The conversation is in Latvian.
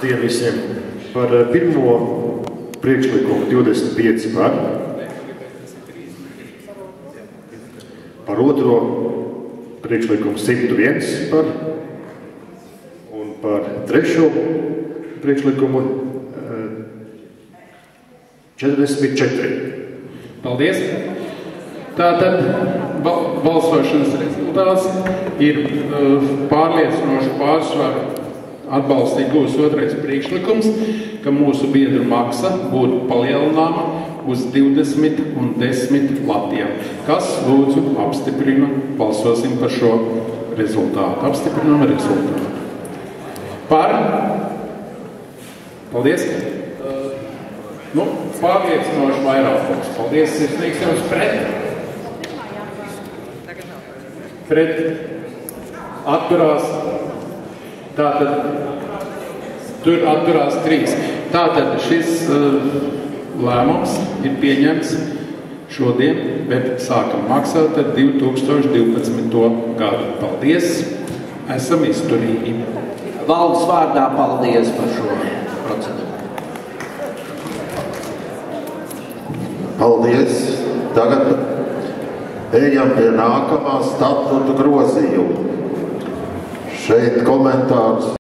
Labdien visiem! Par pirmo priekšlikumu 25 par. Par otro priekšlikumu 101 par. Un par trešo priekšlikumu 44. Paldies! Tātad balsošanas rezultāts ir pārliecinoši pārsvaru atbalstīt gūs otrais priekšlikums, ka mūsu biedru maksa būtu palielināma uz 20 un 10 latiem. Kas lūdzu apstiprina, balsosim par šo rezultātu. Apstiprinām rezultātu. Par? Paldies! Pārliecinoši vairākums. Paldies, sirsnīgs jums pret. Pret atturās. Tātad tur atturās 3. Tātad šis lēmums ir pieņemts šodien, bet sākam maksāt 2012. gadu. Paldies, esam izturīgi. Valdes vārdā paldies par šo procedūru. Paldies. Tagad ejam pie nākamā statuta grozījuma. Šeit komentārs.